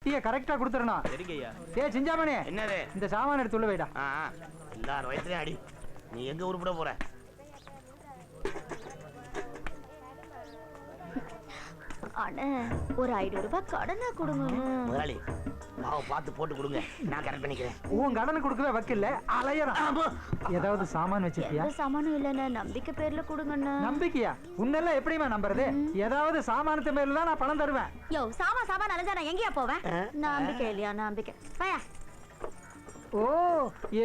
வட்டியை கரெக்டா கொடுத்துறணும். சரிங்கய்யா. ஏ சிஞ்சாமணி, என்னது? இந்த சாமான எடுத்து உள்ள வைடா. எல்லாரும் வயசுலயும் அடி. நீ எங்க உருப்பிட போற? அண்ணே, ஒரு 500 ரூபாய் கடனா கொடுங்க. முதலாளி, மாவு பார்த்து போட்டு கொடுங்க, நான் கரெக்ட் பண்ணிக்கிறேன். உன் கடனை கொடுக்கவே வக்கில்ல, அலையறான். ஏதாவது சாமான் வச்சிருக்கியா? எந்த சாமானும் இல்லண்ணே, நம்பிக்கை பேர்ல கொடுங்கண்ணே. நம்பிக்கையா? உன்னெல்லாம் எப்படிமா நம்புறது? ஏதாவது சாமானத்து மேல தான் நான் பணம் தருவேன். யோ, சாமான் அலைஞ்சா நான் எங்கேயா போவேன்? நம்பிக்கை இல்லையா? நம்பிக்கை பையா. ஓ,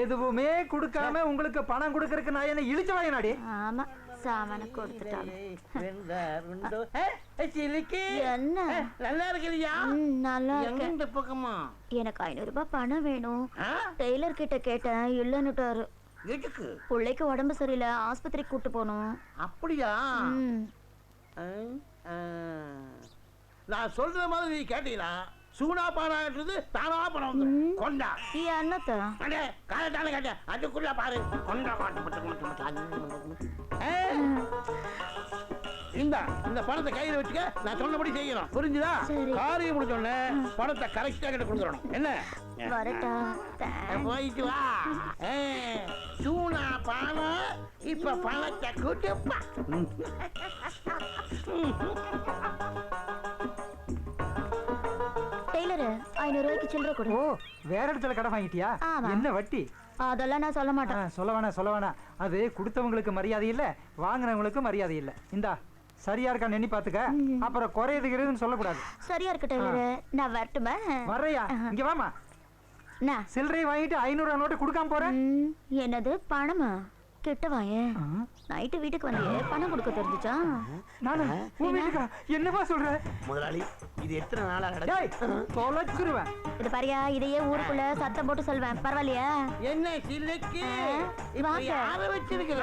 எதுவுமே கொடுக்காம உங்களுக்கு பணம் கொடுக்கறதுக்கு நான் என்ன இழிச்சு வாயினாடி? ஆமா, சாமான கொடுத்துட்டாங்க. என்ன நல்லா இருக்கிறியா? நல்லா இருக்கு. இந்த பக்கமா எனக்கு 500 ரூபாய் பணம் வேணும். டெய்லர் கிட்ட கேட்டேன், இல்லன்னுட்டாரு. எதுக்கு? பிள்ளைக்கு உடம்பு சரியில்லை, ஆஸ்பத்திரிக்கு கூட்டு போகணும். அப்படியா? நான் சொல்ற மாதிரி நீ கேட்டீங்களா? சூனா பானான்றது தானா பணம் வந்து கொண்டா. என்னத்த காலத்தால கேட்ட அதுக்குள்ள பாரு கொண்டா இந்த பணத்தை கையில வச்சுக்க, நான் சொன்னபடி செய்யணும், புரிஞ்சுதா? காரியம் முடிஞ்சோடனே பணத்தை கரெக்டா கிட்ட கொடுத்துடணும். என்ன போயிட்டு வா. சூனா பானா இப்ப பணத்தை கூட்டுப்பா. டெய்லர் 500 ரூபாய்க்கு சில்லறை கொடு. ஓ, வேற இடத்துல கடை வாங்கிட்டியா? என்ன வட்டி? அதெல்லாம் நான் சொல்ல மாட்டேன். சொல்ல வேணாம். அது கொடுத்தவங்களுக்கு மரியாதை இல்ல, வாங்கினவங்களுக்கு மரியாதை இல்ல. இந்தா, சரியா இருக்கா எண்ணி பாத்துக்க, அப்புறம் குறையுதுன்னு சொல்லக்கூடாது. சரியா இருக்கு டெய்லர், நான் வரட்டுமா? வர்றையா? இங்க வாமா. சில்லறை வாங்கிட்டு 500 ரூபாய் நோட்டு கொடுக்காம போறேன். என்னது பணமா? கிட்ட வாயே. நைட்டு வீட்டுக்கு வந்தியே, பணம் கொடுக்க தெரிஞ்சுச்சா? நானு என்னவா சொல்ற? முதலாளி, இது எத்தனை நாளா தொலைச்சிருவேன். இது பாரியா, இதையே ஊருக்குள்ள சத்தம் போட்டு சொல்வேன், பரவாயில்லையா? என்ன சில்லுக்கு யார வச்சிருக்கிற?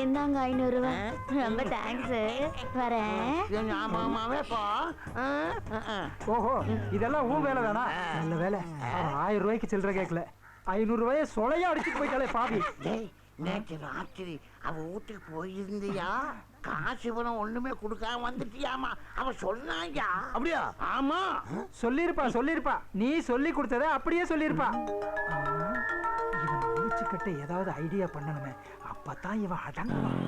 என்னங்க 500 ரூபாய், ரொம்ப தேங்க்ஸ். வரேன். ஓஹோ, இதெல்லாம் உன் வேலை தானா? நல்ல வேலை, 1000 ரூபாய்க்கு சில்லறை கேட்கல, 500 ரூபாயை சொலையா அடிச்சுட்டு போயிட்டாலே பாவி. நேற்று ராத்திரி அவ வீட்டுக்கு போயிருந்தியா? காசு பணம் ஒண்ணுமே கொடுக்காம வந்துட்டியாமா? அவ சொன்னாங்க. அப்படியா? ஆமா, சொல்லிருப்பா. நீ சொல்லி கொடுத்தத அப்படியே சொல்லிருப்பா. இவன் முடிச்சுக்கிட்ட ஏதாவது ஐடியா பண்ணணுமே, அப்பதான் இவன் அடங்குவான்.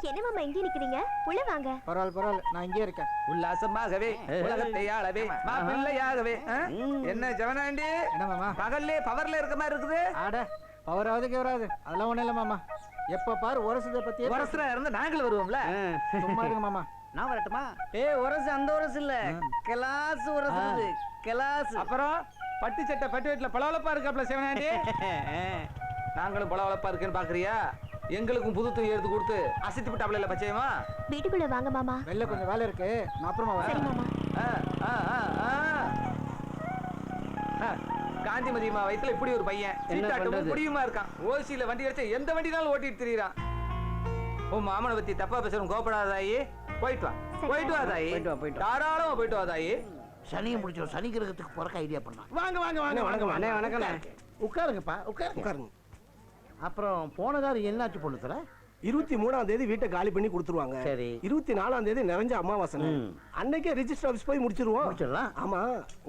என்ன மாமா இங்கே நிக்கிறீங்க? உள்ள வாங்க. பரவாயில்ல, நான் இங்கே இருக்கேன். உல்லாசமாகவே உலகத்தை ஆளவே மாப்பிள்ளையாகவே. என்ன ஜவனாண்டி, என்ன மாமா பகல்லே பவர்ல இருக்க மாதிரி இருக்குது? ஆட பவராவதுக்கு வராது, அதெல்லாம் ஒண்ணும் இல்ல மாமா. எப்ப பாரு உரசதை பத்தி. உரசுல இருந்து நாங்களும் வருவோம்ல. சும்மா இருங்க மாமா. நான் வரட்டுமா? உரசு அந்த உரசு இல்ல, கிளாஸ் உரசு, கிளாஸ். அப்புறம் பட்டு சட்டை பட்டு வீட்டுல பளவளப்பா இருக்காப்ல சிவனாண்டி. நாங்களும் பளவளப்பா இருக்குன்னு பாக்குறியா? எங்களுக்கும் புது துணி எடுத்து கொடுத்து அசைத்து விட்டாப்ல இல்ல பச்சையமா. வீட்டுக்குள்ள வாங்க மாமா. வெளில கொஞ்சம் வேலை இருக்கு, நான் அப்புறமா வரேன். காந்திமதியம்மா வயித்துல இப்படி ஒரு பையன் சீட்டாட்டும் முடியுமா இருக்கான். ஓசியில வண்டி அடிச்சா எந்த வண்டினாலும் ஓட்டிட்டு திரியிறான். உன் மாமனை பத்தி தப்பா பேசுறோம், கோபப்படாதாயி. போயிட்டு வா தாயி, தாராளமா போயிட்டு வா தாயி. சனியை முடிச்சோம், சனி கிரகத்துக்கு போறக்க ஐடியா பண்ணலாம். வாங்க. வணக்கம். உட்காருங்கப்பா, உட்காருங்க. அப்புறம் போன காலம் என்னாச்சு பொண்ணுத்துல? 23ஆம் தேதி வீட்டை காலி பண்ணி கொடுத்துருவாங்க. சரி. 24ஆம் தேதி நிறைஞ்ச அமாவாசை, அன்னைக்கே ரிஜிஸ்டர் ஆபீஸ் போய் முடிச்சிருவோம். ஆமா,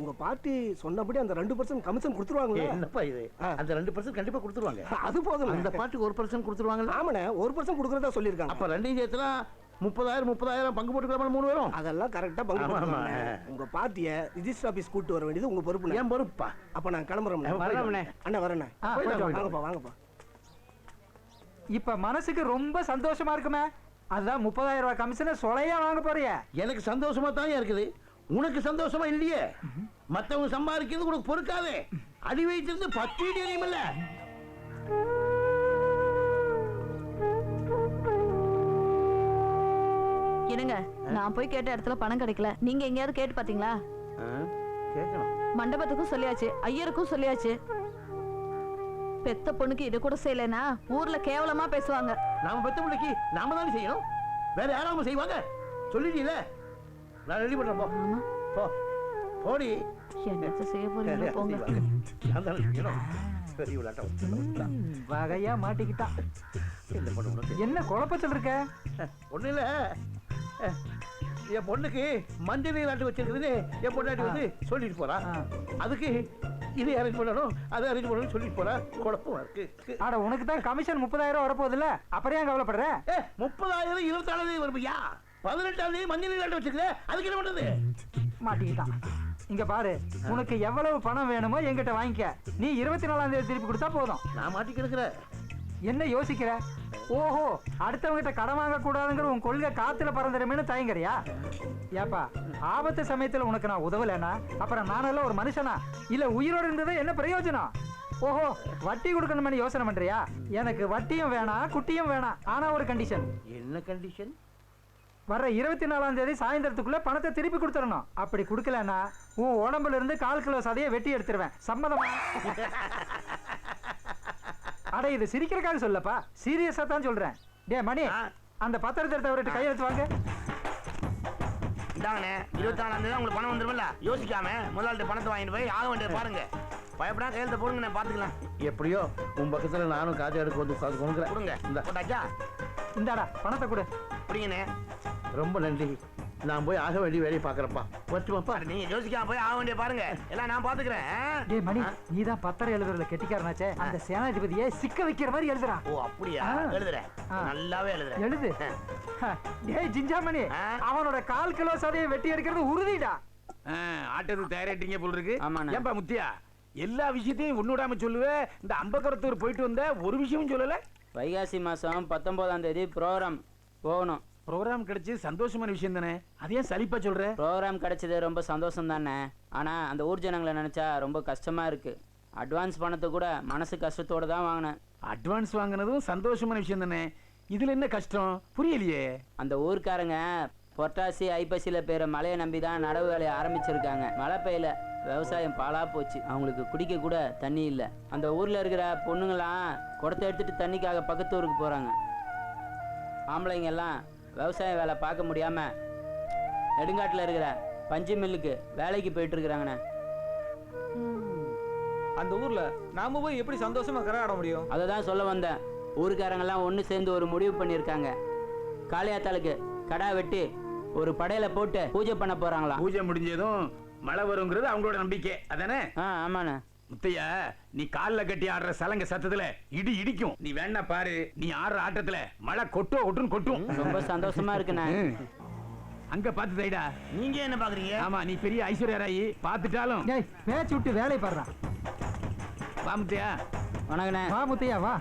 உங்க பார்ட்டி சொன்னபடி அந்த 2% கமிஷன் கொடுத்துருவாங்க. என்னப்பா இது? அந்த 2% கண்டிப்பா கொடுத்துருவாங்க. அது போதும். அந்த பார்ட்டிக்கு 1% கொடுத்துருவாங்க. ஆமாண்ணே, 1% கொடுக்கறதா சொல்லியிருக்காங்க. அப்ப ரெண்டையும் சேர்த்துனா 30,000 பங்கு போட்டுக்கலாம். 3 பேரும் அதெல்லாம் கரெக்டா பங்கு போட்டுருவாங்க. உங்க பார்ட்டிய ரிஜிஸ்டர் ஆபீஸ் கூட்டு வர வேண்டியது உங்க பொறுப்பு. ஏன் பொறுப்பா? அப்ப நான் கிளம்புறேன். அண்ணா வரேண்ணே. வாங்கப்பா. இப்ப மனசுக்கு ரொம்ப சந்தோஷமா இருக்குமே, அதான் 30,000 ரூபாய் கமிஷனை சொலையா வாங்க போறிய. எனக்கு சந்தோஷமா தான் இருக்குது, உனக்கு சந்தோஷமா இல்லையே. மத்தவங்க சம்பாதிக்கிறது உனக்கு பொறுக்காதே. அடி வைத்திருந்து 10 அடி அடியுமில்ல. என்னங்க, நான் போய் கேட்ட இடத்துல பணம் கிடைக்கல, நீங்க எங்கேயாவது கேட்டு பாத்தீங்களா? கேட்கணும். மண்டபத்துக்கும் சொல்லியாச்சு, ஐயருக்கும் சொல்லியாச்சு. பெத்த பொண்ணுக்கு இது கூட செய்யலனா ஊர்ல கேவலமா பேசுவாங்க. நாம பெத்த பிள்ளைக்கு நாம தானே செய்யணும். வேற யாராம செய்வாங்க? சொல்லிட்டீல, நான் ரெடி பண்றேன். போ போ போடி. என்னத்த செய்ய போறீங்க போங்க. நான் தானே செய்யணும். சரி விளையாட்டம் வகையா மாட்டிக்கிட்டான். என்ன குழப்பத்தில் இருக்க? ஒண்ணு இல்ல, என் பொண்ணுக்கு மஞ்சள் நீராட்டு வச்சிருக்குதுன்னு என் பொண்டாட்டி வந்து சொல்லிட்டு போறா. அதுக்கு இது அரேஞ்ச் பண்ணணும், அதை அரேஞ்ச் பண்ணணும்னு சொல்லிட்டு போறா. குழப்பமா இருக்கு. ஆட உனக்கு தான் கமிஷன் 30,000 வரப்போகுதுல்ல, அப்புறம் ஏன் கவலைப்படுற? 30,000 24 வருமையா? 18 மஞ்சள் நீராட்டு வச்சிருக்குது, அதுக்கு என்ன பண்றது? மாட்டிக்கிட்டான். இங்க பாரு, உனக்கு எவ்வளவு பணம் வேணுமோ என்கிட்ட வாங்கிக்க. நீ 24ஆம் தேதி திருப்பி கொடுத்தா போதும். நான் மாட்டி கிடக்குறேன். என்ன யோசிக்கிற? ஓஹோ, அடுத்தவங்கிட்ட கடன் வாங்க கூடாதுங்கிற உன் கொள்கை காத்துல பறந்துடுமேனு தயங்குறியா? ஏப்பா, ஆபத்து சமயத்துல உனக்கு நான் உதவலைன்னா அப்புறம் நானெல்லாம் ஒரு மனுஷனா? இல்ல உயிரோடு இருந்தது என்ன பிரயோஜனம்? ஓஹோ, வட்டி கொடுக்கணும்னு யோசனை பண்றியா? எனக்கு வட்டியும் வேணாம், குட்டியும் வேணாம். ஆனா ஒரு கண்டிஷன். என்ன கண்டிஷன்? வர்ற 24ஆம் தேதி சாயந்தரத்துக்குள்ள பணத்தை திருப்பி கொடுத்துடணும். அப்படி கொடுக்கலன்னா உன் உடம்புல இருந்து 1/4 கிலோ சதையை வெட்டி எடுத்துருவேன். சம்மதமா? அட இது சிரிக்கிறக்காக சொல்லப்பா, சீரியஸா தான் சொல்றேன். டே மணி, அந்த பத்திரத்தை எடுத்து கையெழுத்து வாங்க. இதாங்கண்ணே, 24ஆம் தேதி உங்களுக்கு பணம் வந்துருமில்ல? யோசிக்காம முதலாளிட்ட பணத்தை வாங்கிட்டு போய் ஆக வேண்டியது பாருங்க. பயப்படா, கையெழுத்த போடுங்க, பாத்துக்கலாம். எப்படியோ உன் பக்கத்துல நானும் காஜா எடுக்க வந்து கொடுங்க. இந்த போட்டாச்சா? இந்தாடா பணத்தை கொடு. அப்படிங்கண்ணே, ரொம்ப நன்றி. நான் போய் ஆக வேண்டிய வேலையை பாக்குறப்பா. வச்சுமாப்பா. நீங்க யோசிக்காம போய் ஆக வேண்டிய பாருங்க, எல்லாம் நான் பாத்துக்கிறேன். டே மணி, நீதான் பத்திரம் எழுதுறதுல கெட்டிக்காரனாச்சே. அந்த சேனாதிபதியை சிக்க வைக்கிற மாதிரி எழுதுறா. ஓ அப்படியா? எழுதுறேன், நல்லாவே எழுதுறேன். எழுது. டேய் ஜிஞ்சாமணி, அவனோட 1/4 கிலோ சதையை வெட்டி எடுக்கிறது உறுதிடா. ஆட்டத்துக்கு தயாரிட்டீங்க போல் இருக்கு. ஆமாண்ணே. ஏன்பா முத்தியா, எல்லா விஷயத்தையும் ஒன்னுடாம சொல்லுவேன். இந்த அம்பக்கரத்தூர் போயிட்டு வந்த ஒரு விஷயமும் சொல்லல. வைகாசி மாசம் 19ஆம் தேதி ப்ரோக்ராம் போகணும். ப்ரோக்ராம் கிடைச்சி சந்தோஷமான விஷயம் தானே, அதே சலிப்பா சொல்ற? ப்ரோக்ராம் கிடைச்சது ரொம்ப சந்தோஷம் தானே. ஆனா அந்த ஊர் ஜனங்களை நினைச்சா ரொம்ப கஷ்டமா இருக்கு. அட்வான்ஸ் பணத்தை கூட மனசு கஷ்டத்தோட தான் வாங்கினேன். அட்வான்ஸ் வாங்கினதும் சந்தோஷமான விஷயம் தானே, இதுல என்ன கஷ்டம் புரியலையே? அந்த ஊர்க்காரங்க புரட்டாசி ஐப்பசியில பெய்கிற மழையை நம்பி தான் நடவு வேலையை ஆரம்பிச்சிருக்காங்க. மழை பெய்யல, விவசாயம் பாலா போச்சு. அவங்களுக்கு குடிக்க கூட தண்ணி இல்லை. அந்த ஊர்ல இருக்கிற பொண்ணுங்களாம் குடத்தை எடுத்துட்டு தண்ணிக்காக பக்கத்து ஊருக்கு போறாங்க. ஆம்பளைங்க எல்லாம் விவசாய வேலை பார்க்க முடியாம நெடுங்காட்டில் இருக்கிற பஞ்சு மில்லுக்கு வேலைக்கு போயிட்டு இருக்கிறாங்கண்ணே. அந்த ஊர்ல நாம போய் எப்படி சந்தோஷமா கரகாட முடியும்? அதை தான் சொல்ல வந்தேன். ஊருக்காரங்கெல்லாம் ஒன்று சேர்ந்து ஒரு முடிவு பண்ணியிருக்காங்க. காளியாத்தாளுக்கு கடா வெட்டி ஒரு படையில போட்டு பூஜை பண்ண போறாங்களா. பூஜை முடிஞ்சதும் மழை வருங்கிறது அவங்களோட நம்பிக்கை அதானே? ஆமாண்ணே. முத்தையா, நீ கால்ல கட்டி ஆடுற சலங்க சத்தத்துல இடி இடிக்கும். நீ வேணா பாரு, நீ ஆடுற ஆட்டத்துல மழை கொட்டுன்னு கொட்டும். ரொம்ப சந்தோஷமா இருக்குண்ணே. அங்க பாத்து தைடா. நீங்க என்ன பாக்குறீங்க? ஆமா, நீ பெரிய ஐஸ்வர்யராயி பாத்துட்டாலும். டேய் பேச்சு விட்டு வேலை பாடுறா. வா முத்தையா. வணக்கண்ணே. வா முத்தையா வா.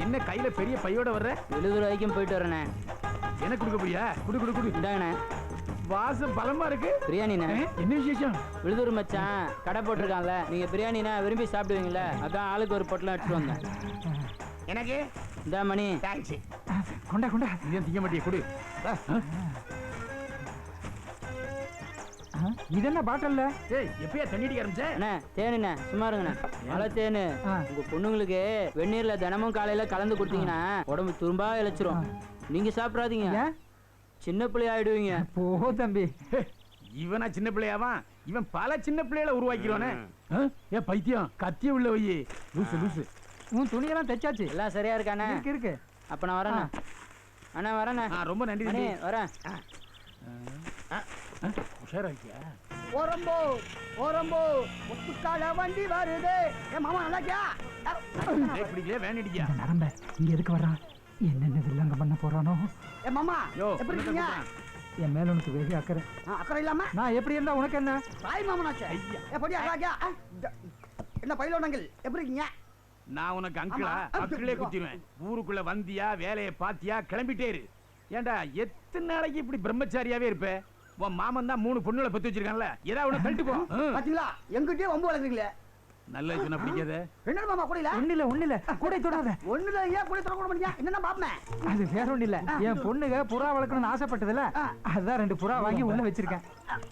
என்ன கையில பெரிய பையோட வர்ற? விழுதுற வரைக்கும் போயிட்டு வரேண்ணே. எனக்கு கொடுக்க போறியா? குடு. இந்தாங்கண்ணே. வாசம் பலமா இருக்கு. பிரியாணிண்ணே. என்ன விசேஷம்? விழுதூர் மச்சான் கடை போட்டிருக்கான்ல, நீங்க பிரியாணினா விரும்பி சாப்பிடுவீங்களே, அதான் ஆளுக்கு ஒரு பொட்டலம் எடுத்துட்டு வந்தேன். எனக்கு இந்த மணி தேங்க்ஸ். கொண்டா இதையும் திங்க மாட்டிய குடு. இது என்ன பாட்டில்ல? ஏய், எப்பயா தண்ணி அடிக்க ஆரம்பிச்ச? அண்ணே தேனுண்ணே, சும்மா இருங்கண்ணே. மழை தேனு உங்க பொண்ணுங்களுக்கு வெந்நீர்ல தினமும் காலையில கலந்து கொடுத்தீங்கன்னா உடம்பு துரும்பா இழைச்சிரும். நீங்க சாப்பிடாதீங்க, சின்ன பிள்ளை ஆயிடுவீங்க. போ தம்பி. இவனா சின்ன பிள்ளையாவா? இவன் பல சின்ன பிள்ளைகளை உருவாக்கிடுவானே. ஏ பைத்தியம், கத்திய உள்ள வை. லூசு. உன் துணியெல்லாம் தைச்சாச்சு? எல்லாம் சரியா இருக்கானே? இருக்கு. அப்ப நான் வரேண்ணே. அண்ணா வரேண்ணே. ரொம்ப நன்றி மணி வரேன். உஷாராக்கியா? ஓரம்போ முத்துக்கால வண்டி வருது. ஏ மாமா நல்லாக்கியா? பிடிக்கல வேண்டியா? இந்த நரம்ப இங்க எதுக்கு வர்றான்? என்னென்ன வில்லங்க பண்ண போறானோ? ஏ மாமா எப்படி இருக்கீங்க? என் மேல உனக்கு வெகு அக்கறை. அக்கறை இல்லாம நான் எப்படி இருந்தா உனக்கு என்ன? தாய் மாமனாச்சே. ஏ பொடி நல்லாக்கியா? என்ன பைலோனங்கள் எப்படி இருக்கீங்க? நான் உனக்கு அங்கிளா? அக்கிளே குத்திடுவேன். ஊருக்குள்ள வந்தியா, வேலையை பாத்தியா, கிளம்பிட்டே இரு. ஏண்டா எத்தனை நாளைக்கு இப்படி பிரம்மச்சாரியாவே இருப்ப? உன் மாமன் தான் 3 பொண்ணுகளை பத்தி வச்சிருக்கான்ல, ஏதாவது ஒண்ணு தள்ளிட்டு போ. பாத்தீங்களா, எங்கிட்டே வம்பு வளர்க்குறீங்களே. நல்ல சொன்ன பிடிக்காத. என்ன மாமா கூடையில ஒண்ணு இல்ல கூடை தொடாத. ஒண்ணுல ஏன் கூடை தொட கூட மாட்டீங்க? என்னன்னா பாப்பேன். அது வேற ஒண்ணு இல்ல, என் பொண்ணுங்க புறா வளர்க்கணும்னு ஆசைப்பட்டதுல அதான் 2 புறா வாங்கி உள்ள வச்சிருக்கேன்.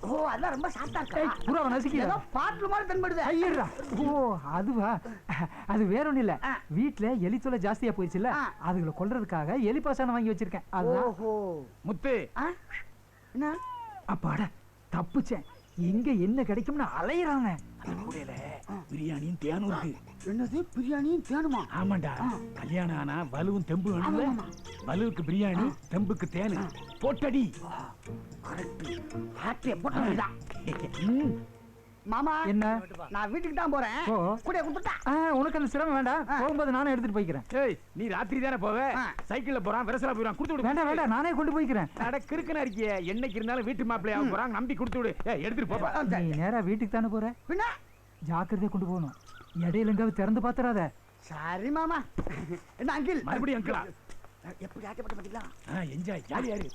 ஓ அதான் ரொம்ப சாஃப்ட்டா இருக்கா. புறாவை நசுக்கியா? ஏதோ பாட்டுல மாதிரி தென்படுது. ஐயடா. ஓ அதுவா? அது வேற ஒண்ணு இல்ல, வீட்ல எலி தொல்லை ஜாஸ்தியா போயிடுச்சுல, அதுகளை கொல்றதுக்காக எலி பாசான வாங்கி வச்சிருக்கேன். அதுதான். ஓஹோ முத்து என்ன அப்பாடா தப்புச்சேன். எங்க என்ன கிடைக்கும்னு அலையறாங்க. கூடையில பிரியாணியும் தேனும் இருக்கு. என்னது பிரியாணியும் தேனுமா? ஆமாண்டா, கல்யாணம் ஆனா வலுவும் தெம்பு வேணும்ல. வலுவுக்கு பிரியாணி, தெம்புக்கு தேனு போட்டடி. கரெக்ட். ஹாட்டே போட்டா. மாமா என்ன? நான் வீட்டுக்கு தான் போறேன். கூடைய கொடுத்துட்டா. உனக்கு அந்த சிரமம் வேண்டாம், போகும்போது நானே எடுத்துட்டு போய்க்கிறேன். ஏய் நீ ராத்திரி தானே போவே, சைக்கிள்ல போறான் விரசலா போறான், கொடுத்து விடு. வேண்டாம் வேண்டாம், நானே கொண்டு போய்க்கிறேன். அட கிறுக்கனா இருக்கியே, என்னைக்கு இருந்தாலும் வீட்டு மாப்பிள்ளையா போறாங்க, நம்பி கொடுத்து விடு. ஏய் எடுத்துட்டு போப்பா. நீ நேரா வீட்டுக்கு தானே போற, பின்ன ஜாக்கிரதையா கொண்டு போகணும். இடையில எங்காவது திறந்து பாத்துறாத. சரி மாமா. என்ன அங்கிள் மறுபடியும் அங்கிளா? எப்படி ஆட்டப்பட்ட பாத்தீங்களா? என்ஜாய் ஜாலியா இரு.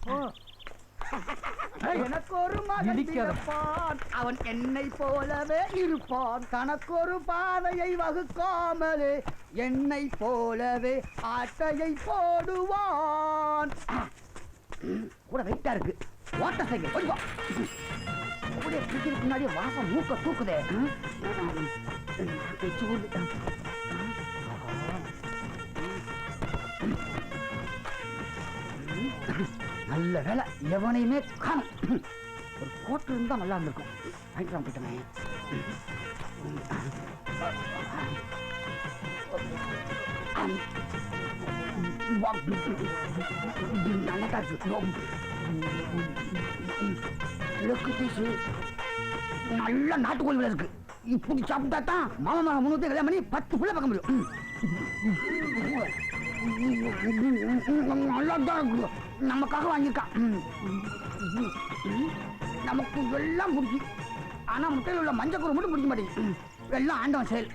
எனக்கு ஒரு மகன் பிறப்பான், அவன் என்னை போலவே இருப்பான். தனக்கொரு பாதையை வகுக்காமலே என்னை போலவே ஆட்டையை போடுவான். கூட வெயிட்டா இருக்கு. ஓட்ட சைக்கிள் கொஞ்சம் அப்படியே பிடிக்கிறதுக்கு முன்னாடி வாசம் மூக்க தூக்குதே. நல்ல வேலை எவனையுமே காணும். ஒரு கோட்டு இருந்தா நல்லா இருந்திருக்கும். வாங்கிக்கலாம் போயிட்டேன். நல்லா இருக்கு. நல்ல நாட்டுக்கோழி இருக்கு. இப்படி சாப்பிட்டா தான் மாமா 300 கல்யாணம் பண்ணி 10 பிள்ளை பார்க்க முடியும். நல்லா தான் இருக்கு. நமக்காக வாங்கியிருக்கான். நமக்கு எல்லாம் பிடிக்கும், ஆனா முட்டையில் உள்ள மஞ்சள் கூறு மட்டும் பிடிக்க மாட்டேங்குது. எல்லாம் ஆண்டவன் செயல்.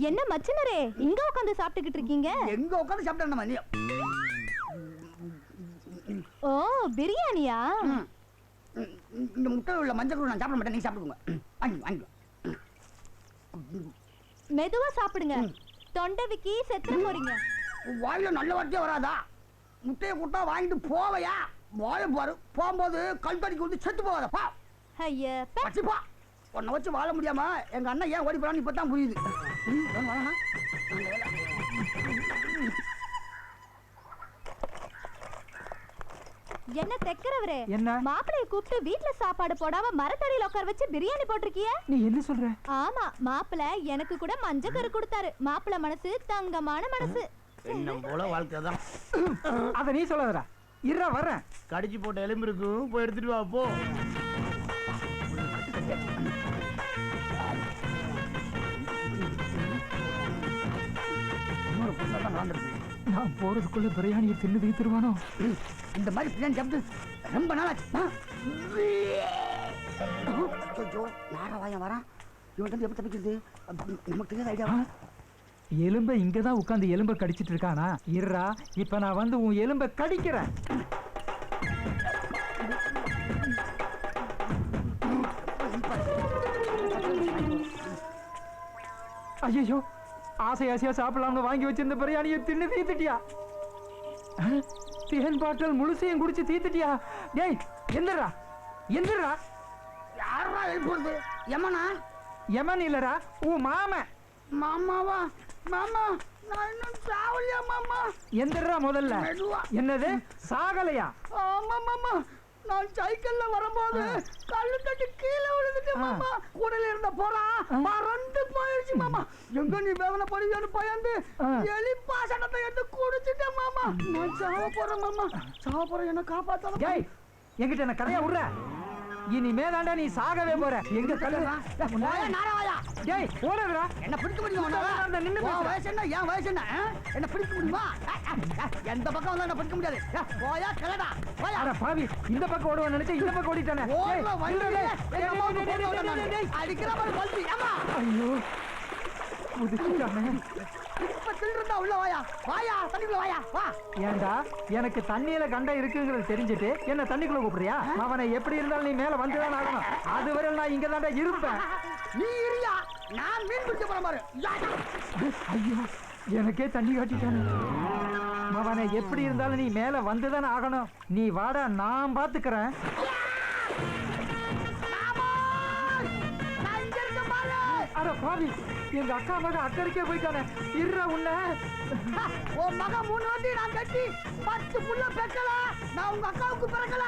என்ன மச்சினரே இங்க உட்காந்து சாப்பிட்டுக்கிட்டு இருக்கீங்க? எங்க உட்காந்து சாப்பிட்டா மணி. ஓ பிரியாணியா? இந்த முட்டையில் உள்ள மஞ்சள் கூறு நான் சாப்பிட மாட்டேன், நீங்க சாப்பிடுங்க. வாங்கி வாங்கி மெதுவா சாப்பிடுங்க, தொண்டை விக்கி செத்து போறீங்க. வாயில நல்ல வார்த்தையே வராதா? முட்டையை கூட்டா வாங்கிட்டு போவையா? வாழை பாரு, போகும்போது கல்தடிக்கு வந்து செத்து போவாதப்பா. ஐயா வச்சுப்பா. உன்னை வச்சு வாழ முடியாம எங்க அண்ணன் ஏன் ஓடி போறான்னு இப்பதான் புரியுது. என்ன தெக்கறவரே, என்ன? மாப்பிளைய கூப்பிட்டு வீட்ல சாப்பாடு போடாம மரத்தடியில உட்கார வச்சு பிரியாணி போட்டிருக்கிய? நீ என்ன சொல்ற? ஆமா, மாப்பிளை எனக்கு கூட மஞ்சக்கரு கொடுத்தாரு. மாப்பிளை மனசு தங்கமான மனசு. என்ன போல வாழ்க்கைதான். அத நீ சொல்லாதடா, இருடா வரேன். கடிச்சு போட்ட எலும்பு இருக்கும், போய் எடுத்துட்டு வா போ. நான் போறதுக்குள்ள பிரியாணியை தின்னு தீத்துருவானோ? இந்த மாதிரி பிரியாணி சாப்பிட்டு ரொம்ப நாள் ஆச்சு. யாரவாயம் வரான், இவன் எப்படி தப்பிக்கிறது? நமக்கு தெரியாத ஐடியாவா? எலும்பை இங்கதான் உட்காந்து எலும்பை கடிச்சிட்டு இருக்கானா? இருடா, இப்ப நான் வந்து உன் எலும்பை கடிக்கிறேன். ஐயோ, ஆசை ஆசையா சாப்பிடலாம்னு வாங்கி வச்சிருந்த பிரியாணியை தின்னு தீத்துட்டியா? தேன் பாட்டல் முழுசையும் குடிச்சு தீத்துட்டியா? டேய் எந்திரா எந்திரா. யாரா எழுப்புறது? யமனா? யமன் இல்லடா, உன் மாமன். மாமாவா? மாமா நான் இன்னும் சாவலையா மாமா? எந்திரா முதல்ல. என்னது சாகலையா? ஆமா மாமா, நான் சைக்கிள்ல வரும்போது கல்லு தட்டி கீழே விழுந்துட்டு மாமா. கூடல இருந்த போறா மறந்து போயிடுச்சு மாமா. எங்க நீ வேவன போறீங்கன்னு பயந்து எலி பாசனத்தை எடுத்து குடிச்சிட்டேன் மாமா. நான் சாவ போறேன் மாமா, சாவ போறேன், என்ன காப்பாத்த. டேய் என்கிட்ட என்ன கதையா விடுற? இனிமே தாண்டா நீ சாகவே போற. எங்க கல்லு நாராவாயா? டேய் ஓடுறா. என்ன பிடிக்க முடியுமா? வயசு என்ன, என் வயசு என்ன? என்ன பிடிக்க முடியுமா? எந்த பக்கம் வந்தா என்ன பிடிக்க முடியாது. போயா கிளடா போயா. அட பாவி, இந்த பக்கம் ஓடுவான்னு நினைச்சா இந்த பக்கம் ஓடிட்டானே. அடிக்கிற மாதிரி வல்தி. ஐயோ குதிச்சிட்டானே. இப்ப இருந்தா உள்ள வாயா வாயா தண்ணிக்குள்ள வாயா வா. ஏண்டா எனக்கு தண்ணியில கண்டம் இருக்குங்கிறது தெரிஞ்சுட்டு என்ன தண்ணிக்குள்ள கூப்பிடுறியா? அவனை எப்படி இருந்தாலும் நீ மேல வந்துதான் ஆகணும். அதுவரை நான் இங்க தாண்டா இருப்பேன். நீ இரியா, நான் மீன் பிடிக்க போறேன் பாரு. ஐயோ எனக்கே தண்ணி காட்டிட்டானே. அவனை எப்படி இருந்தாலும் நீ மேல வந்துதான் ஆகணும். நீ வாடா, நான் பாத்துக்கிறேன். அட பாவி, எங்க அக்கா மகன் அக்கறைக்கே போயிட்டானே. இருற உன்ன உன் மகன் 3 வண்டி நான் கட்டி 10 புள்ள பெக்கல. நான் உங்க அக்காவுக்கு பிறக்கல.